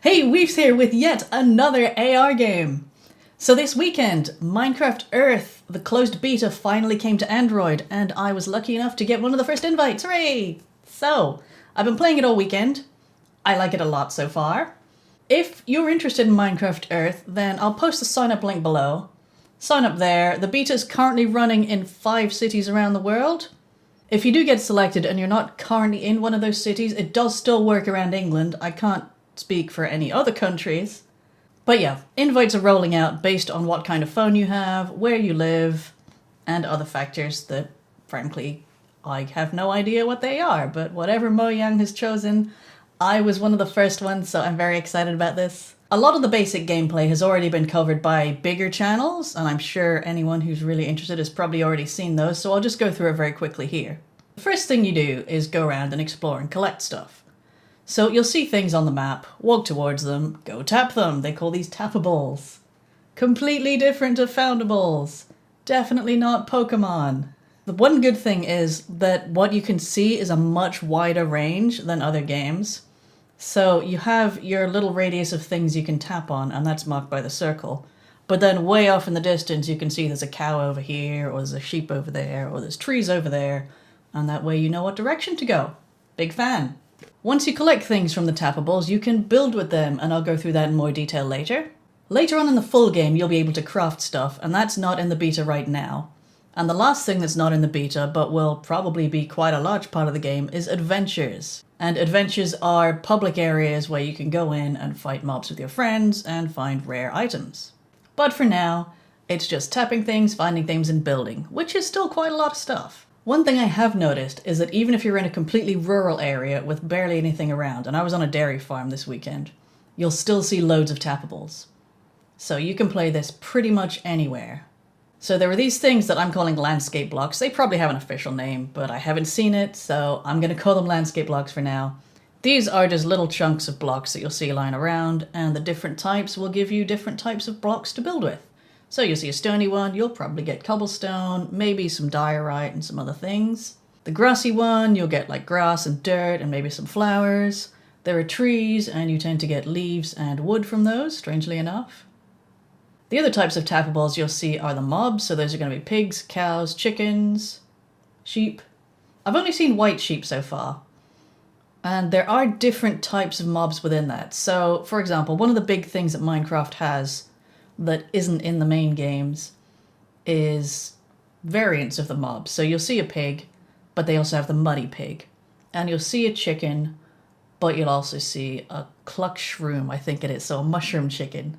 Hey, Weaves here with yet another AR game. So this weekend, Minecraft Earth, the closed beta, finally came to Android, and I was lucky enough to get one of the first invites. Hooray! So, I've been playing it all weekend. I like it a lot so far. If you're interested in Minecraft Earth, then I'll post the sign up link below. Sign up there. The beta is currently running in 5 cities around the world. If you do get selected and you're not currently in one of those cities, it does still work around England. I can't speak for any other countries. But yeah, invites are rolling out based on what kind of phone you have, where you live, and other factors that, frankly, I have no idea what they are. But whatever Mojang has chosen, I was one of the first ones, so I'm very excited about this. A lot of the basic gameplay has already been covered by bigger channels, and I'm sure anyone who's really interested has probably already seen those, so I'll just go through it very quickly here. The first thing you do is go around and explore and collect stuff. So you'll see things on the map, walk towards them, go tap them. They call these tappables. Completely different to foundables. Definitely not Pokemon. The one good thing is that what you can see is a much wider range than other games. So you have your little radius of things you can tap on, and that's marked by the circle. But then way off in the distance you can see there's a cow over here, or there's a sheep over there, or there's trees over there, and that way you know what direction to go. Big fan. Once you collect things from the tappables, you can build with them, and I'll go through that in more detail later. Later on in the full game, you'll be able to craft stuff, and that's not in the beta right now. And the last thing that's not in the beta, but will probably be quite a large part of the game, is adventures. And adventures are public areas where you can go in and fight mobs with your friends and find rare items. But for now, it's just tapping things, finding things, and building, which is still quite a lot of stuff. One thing I have noticed is that even if you're in a completely rural area with barely anything around, and I was on a dairy farm this weekend, you'll still see loads of tappables. So you can play this pretty much anywhere. So there are these things that I'm calling landscape blocks. They probably have an official name, but I haven't seen it, so I'm going to call them landscape blocks for now. These are just little chunks of blocks that you'll see lying around, and the different types will give you different types of blocks to build with. So you'll see a stony one, you'll probably get cobblestone, maybe some diorite and some other things. The grassy one, you'll get like grass and dirt and maybe some flowers. There are trees, and you tend to get leaves and wood from those, strangely enough. The other types of tappables you'll see are the mobs, so those are going to be pigs, cows, chickens, sheep. I've only seen white sheep so far. And there are different types of mobs within that. So, for example, one of the big things that Minecraft has that isn't in the main games is variants of the mobs. So you'll see a pig, but they also have the muddy pig. And you'll see a chicken, but you'll also see a cluck shroom, I think it is, so a mushroom chicken.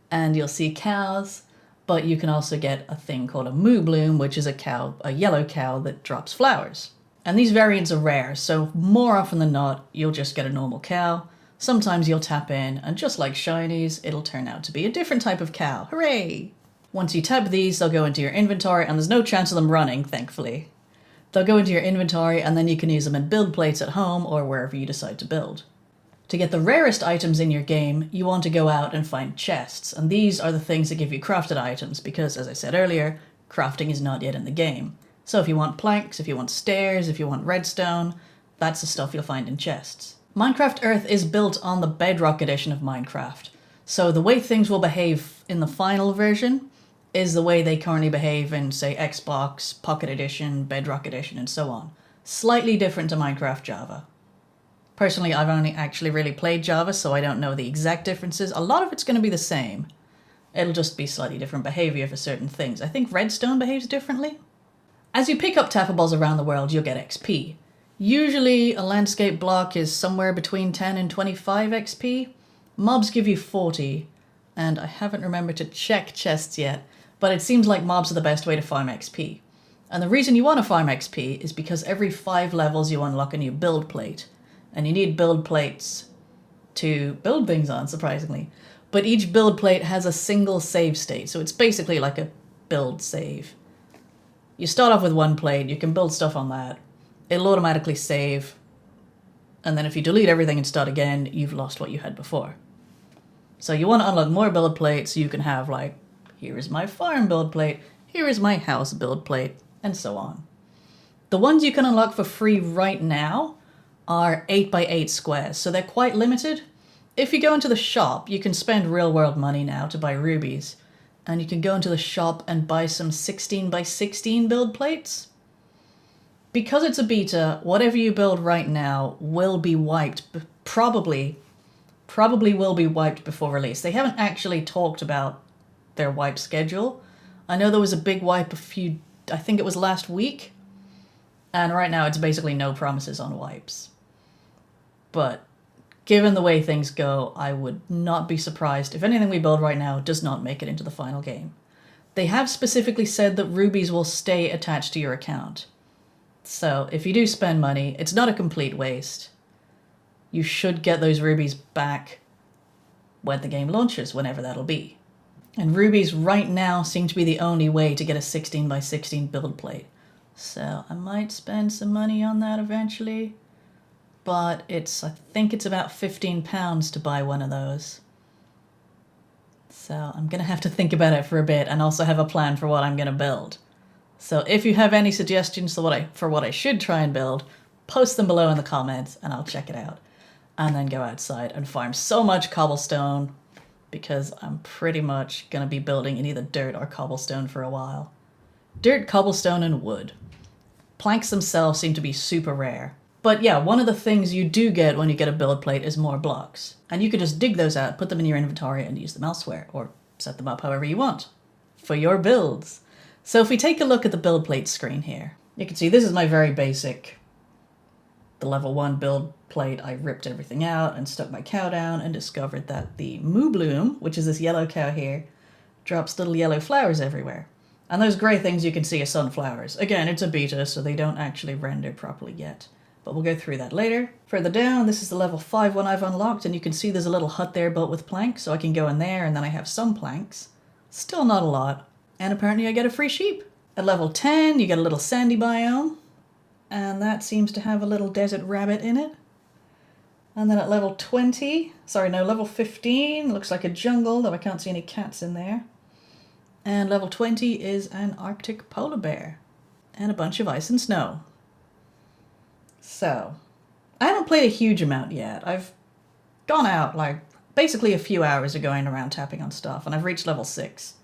And you'll see cows, but you can also get a thing called a moo bloom, which is a cow, a yellow cow that drops flowers. And these variants are rare, so more often than not, you'll just get a normal cow. Sometimes you'll tap in, and just like shinies, it'll turn out to be a different type of cow. Hooray! Once you tap these, they'll go into your inventory, and there's no chance of them running, thankfully. They'll go into your inventory, and then you can use them in build plates at home or wherever you decide to build. To get the rarest items in your game, you want to go out and find chests, and these are the things that give you crafted items, because, as I said earlier, crafting is not yet in the game. So if you want planks, if you want stairs, if you want redstone, that's the stuff you'll find in chests. Minecraft Earth is built on the Bedrock edition of Minecraft, so the way things will behave in the final version is the way they currently behave in, say, Xbox, Pocket Edition, Bedrock Edition, and so on. Slightly different to Minecraft Java. Personally, I've only actually really played Java, so I don't know the exact differences. A lot of it's going to be the same. It'll just be slightly different behavior for certain things. I think redstone behaves differently. As you pick up tappables around the world, you'll get XP. Usually a landscape block is somewhere between 10 and 25 XP. Mobs give you 40, and I haven't remembered to check chests yet, but it seems like mobs are the best way to farm XP. And the reason you want to farm XP is because every 5 levels you unlock a new build plate, and you need build plates to build things on, surprisingly. But each build plate has a single save state, so it's basically like a build save. You start off with one plate, you can build stuff on that. It'll automatically save, and then if you delete everything and start again, you've lost what you had before. So you want to unlock more build plates so you can have, like, here is my farm build plate, here is my house build plate, and so on. The ones you can unlock for free right now are 8x8 squares, so they're quite limited. if you go into the shop, you can spend real world money now to buy rubies. And you can go into the shop and buy some 16 by 16 build plates. Because it's a beta, whatever you build right now will be wiped, probably will be wiped before release. They haven't actually talked about their wipe schedule. I know there was a big wipe I think it was last week. And right now it's basically no promises on wipes. But given the way things go, I would not be surprised if anything we build right now does not make it into the final game. They have specifically said that rubies will stay attached to your account. So if you do spend money, it's not a complete waste. You should get those rubies back when the game launches, whenever that'll be. And rubies right now seem to be the only way to get a 16 by 16 build plate. So I might spend some money on that eventually. But I think it's about £15 to buy one of those. So I'm going to have to think about it for a bit and also have a plan for what I'm going to build. So if you have any suggestions for what I should try and build, post them below in the comments and I'll check it out. And then go outside and farm so much cobblestone because I'm pretty much going to be building in either dirt or cobblestone for a while. Dirt, cobblestone, and wood. Planks themselves seem to be super rare. But yeah, one of the things you do get when you get a build plate is more blocks. And you could just dig those out, put them in your inventory, and use them elsewhere, or set them up however you want for your builds. So if we take a look at the build plate screen here, you can see this is my very basic, the level 1 build plate. I ripped everything out and stuck my cow down and discovered that the moo bloom, which is this yellow cow here, drops little yellow flowers everywhere. And those grey things you can see are sunflowers. Again, it's a beta, so they don't actually render properly yet. But we'll go through that later. Further down, this is the level 5 one I've unlocked, and you can see there's a little hut there built with planks, so I can go in there, and then I have some planks. Still not a lot. And apparently I get a free sheep. At level 10, you get a little sandy biome, and that seems to have a little desert rabbit in it. And then at level 15, looks like a jungle, though I can't see any cats in there. And level 20 is an Arctic polar bear, and a bunch of ice and snow. So, I haven't played a huge amount yet. I've gone out, basically a few hours of going around tapping on stuff, and I've reached level 6.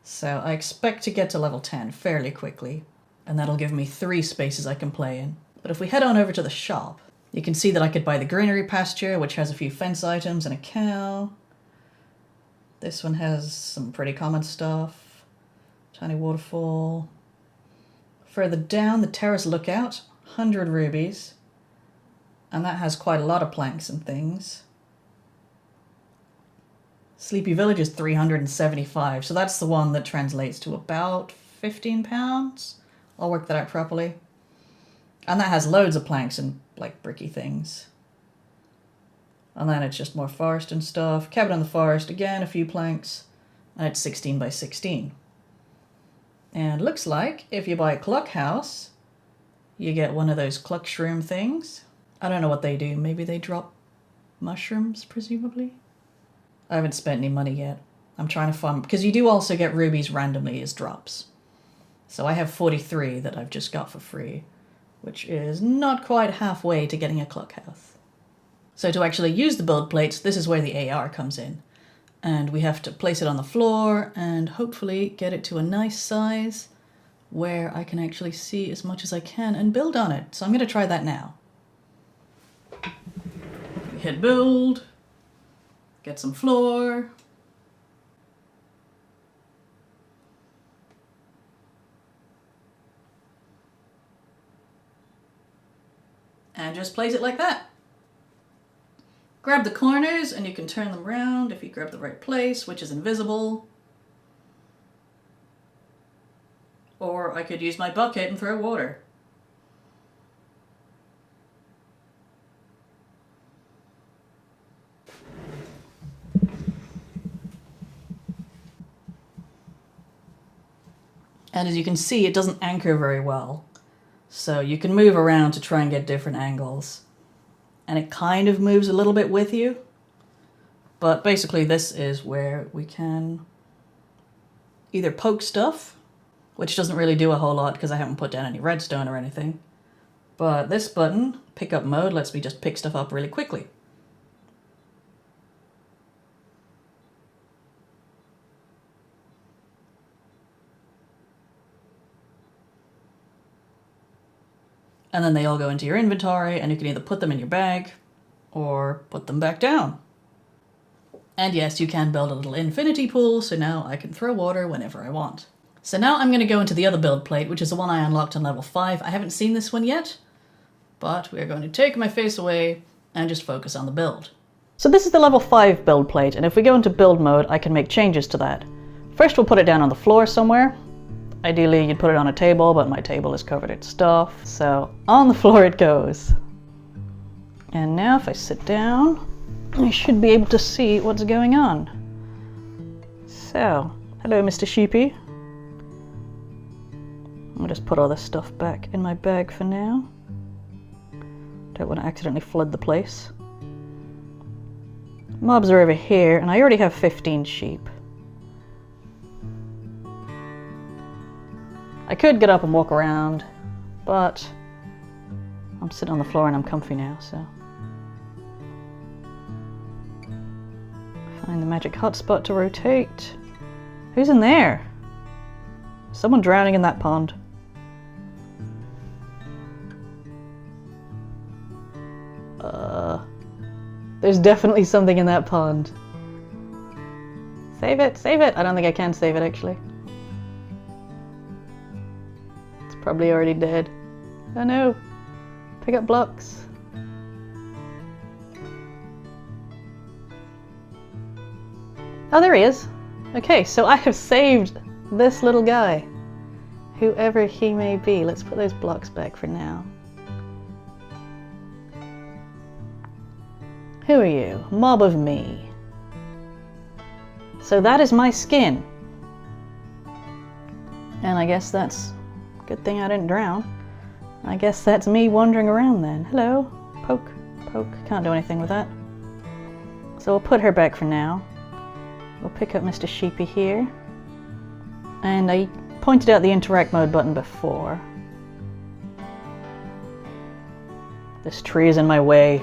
So I expect to get to level 10 fairly quickly, and that'll give me 3 spaces I can play in. But if we head on over to the shop, you can see that I could buy the greenery pasture, which has a few fence items and a cow. This one has some pretty common stuff. Tiny waterfall. Further down, the terrace lookout. 100 rubies, and that has quite a lot of planks and things. Sleepy Village is 375, so that's the one that translates to about £15. I'll work that out properly. And that has loads of planks and bricky things. And then it's just more forest and stuff. Cabin in the forest, again a few planks, and it's 16 by 16. And looks like if you buy a cluck house, you get one of those cluck shroom things. I don't know what they do. Maybe they drop mushrooms, presumably? I haven't spent any money yet. I'm trying to farm, because you do also get rubies randomly as drops. So I have 43 that I've just got for free, which is not quite halfway to getting a cluck house. So to actually use the build plates, this is where the AR comes in. And we have to place it on the floor and hopefully get it to a nice size where I can actually see as much as I can and build on it. So I'm going to try that now. Hit build, get some floor. And just place it like that. Grab the corners and you can turn them around if you grab the right place, which is invisible. Or I could use my bucket and throw water. And as you can see, it doesn't anchor very well. So you can move around to try and get different angles. And it kind of moves a little bit with you. But basically this is where we can either poke stuff, which doesn't really do a whole lot because I haven't put down any redstone or anything. But this button, pickup mode, lets me just pick stuff up really quickly. And then they all go into your inventory, and you can either put them in your bag or put them back down. And yes, you can build a little infinity pool, so now I can throw water whenever I want. So now I'm going to go into the other build plate, which is the one I unlocked on level 5. I haven't seen this one yet, but we're going to take my face away and just focus on the build. So this is the level 5 build plate, and if we go into build mode, I can make changes to that. First we'll put it down on the floor somewhere. Ideally you'd put it on a table, but my table is covered in stuff, so on the floor it goes. And now if I sit down, I should be able to see what's going on. So, hello Mr. Sheepy. I'll just put all this stuff back in my bag for now. Don't want to accidentally flood the place. Mobs are over here, and I already have 15 sheep. I could get up and walk around, but I'm sitting on the floor and I'm comfy now, so. Find the magic hotspot to rotate. Who's in there? Someone drowning in that pond. There's definitely something in that pond. Save it, save it! I don't think I can save it actually. It's probably already dead. Oh no! Pick up blocks. Oh, there he is! Okay, so I have saved this little guy. Whoever he may be. Let's put those blocks back for now. Who are you? Mob of me. So that is my skin. And I guess that's a good thing I didn't drown. I guess that's me wandering around then. Hello. Poke. Poke. Can't do anything with that. So we'll put her back for now. We'll pick up Mr. Sheepy here. And I pointed out the interact mode button before. This tree is in my way.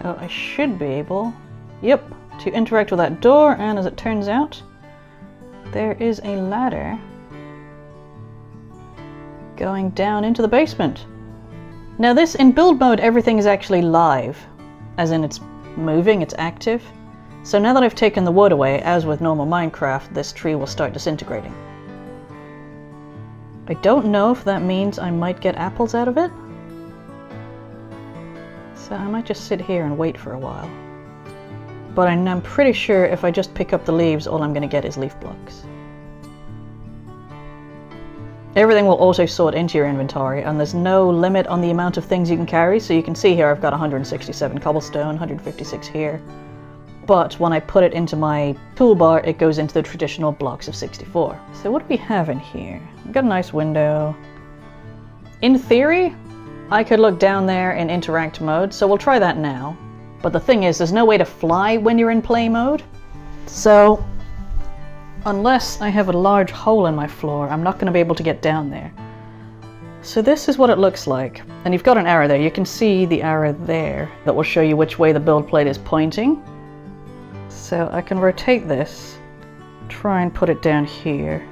So I should be able, yep, to interact with that door, and as it turns out, there is a ladder going down into the basement. Now this, in build mode, everything is actually live, as in it's moving, it's active. So now that I've taken the wood away, as with normal Minecraft, this tree will start disintegrating. I don't know if that means I might get apples out of it. So I might just sit here and wait for a while. But I'm pretty sure if I just pick up the leaves, all I'm going to get is leaf blocks. Everything will auto sort into your inventory, and there's no limit on the amount of things you can carry. So you can see here I've got 167 cobblestone, 156 here. But when I put it into my toolbar, it goes into the traditional blocks of 64. So what do we have in here? We've got a nice window. In theory, I could look down there in interact mode, so we'll try that now. But the thing is, there's no way to fly when you're in play mode. So, unless I have a large hole in my floor, I'm not going to be able to get down there. So this is what it looks like. And you've got an arrow there. You can see the arrow there that will show you which way the build plate is pointing. So I can rotate this, try and put it down here.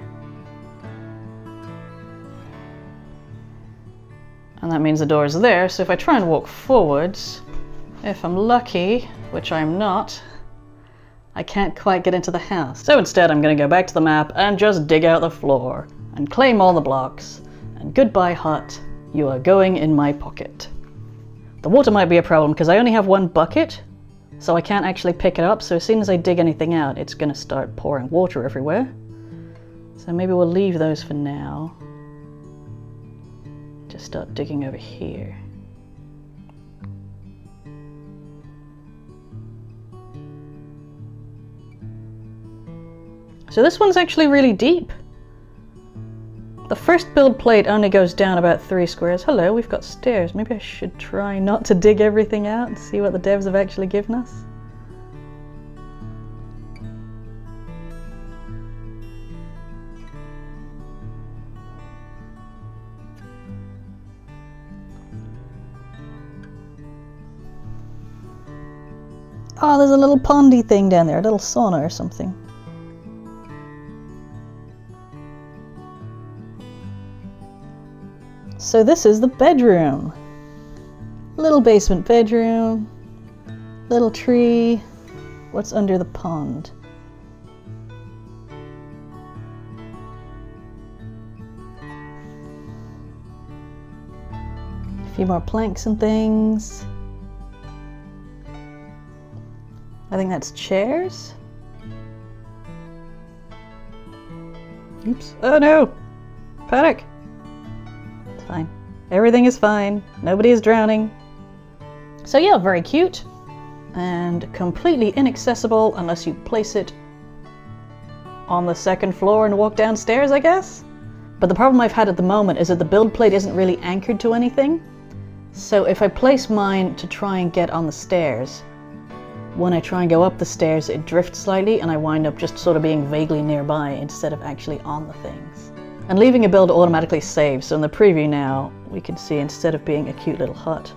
And that means the door is there, so if I try and walk forwards, if I'm lucky, which I'm not, I can't quite get into the house. So instead I'm going to go back to the map and just dig out the floor and claim all the blocks. And goodbye hut, you are going in my pocket. The water might be a problem because I only have one bucket, so I can't actually pick it up, so as soon as I dig anything out, it's going to start pouring water everywhere. So maybe we'll leave those for now. Just start digging over here. So this one's actually really deep. The first build plate only goes down about 3 squares. Hello, we've got stairs. Maybe I should try not to dig everything out and see what the devs have actually given us. Oh, there's a little pondy thing down there, a little sauna or something. So this is the bedroom. Little basement bedroom. Little tree. What's under the pond? A few more planks and things. I think that's chairs. Oops. Oh no! Panic! It's fine. Everything is fine. Nobody is drowning. So yeah, very cute. And completely inaccessible unless you place it on the second floor and walk downstairs, I guess? But the problem I've had at the moment is that the build plate isn't really anchored to anything. So if I place mine to try and get on the stairs, when I try and go up the stairs, it drifts slightly and I wind up just sort of being vaguely nearby instead of actually on the things. And leaving a build automatically saves, so in the preview now, we can see instead of being a cute little hut,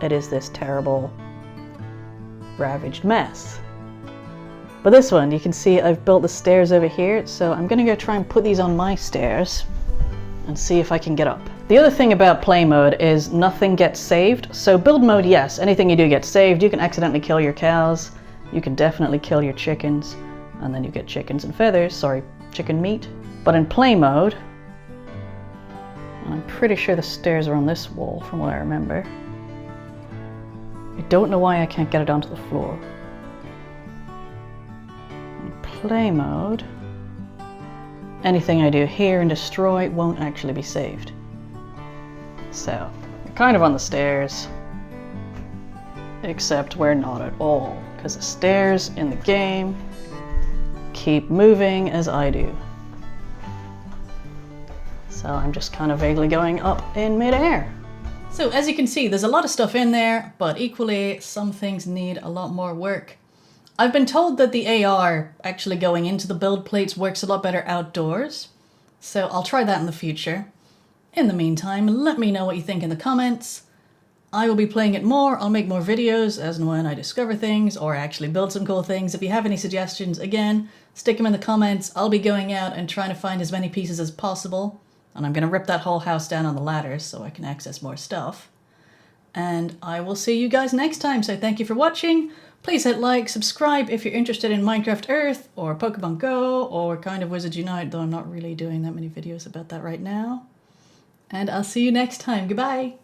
it is this terrible, ravaged mess. But this one, you can see I've built the stairs over here, so I'm gonna go try and put these on my stairs and see if I can get up. The other thing about play mode is nothing gets saved. So build mode, yes, anything you do gets saved. You can accidentally kill your cows. You can definitely kill your chickens. And then you get chickens and feathers, sorry, chicken meat. But in play mode, and I'm pretty sure the stairs are on this wall from what I remember. I don't know why I can't get it onto the floor. In play mode, anything I do here and destroy won't actually be saved. So, we're kind of on the stairs, except we're not at all, because the stairs in the game keep moving as I do. So I'm just kind of vaguely going up in midair. So as you can see, there's a lot of stuff in there, but equally some things need a lot more work. I've been told that the AR actually going into the build plates works a lot better outdoors, so I'll try that in the future. In the meantime, let me know what you think in the comments. I will be playing it more. I'll make more videos as and when I discover things or actually build some cool things. If you have any suggestions, again, stick them in the comments. I'll be going out and trying to find as many pieces as possible. And I'm going to rip that whole house down on the ladders so I can access more stuff. And I will see you guys next time. So thank you for watching. Please hit like, subscribe if you're interested in Minecraft Earth or Pokemon Go or kind of Wizards Unite, though I'm not really doing that many videos about that right now. And I'll see you next time. Goodbye.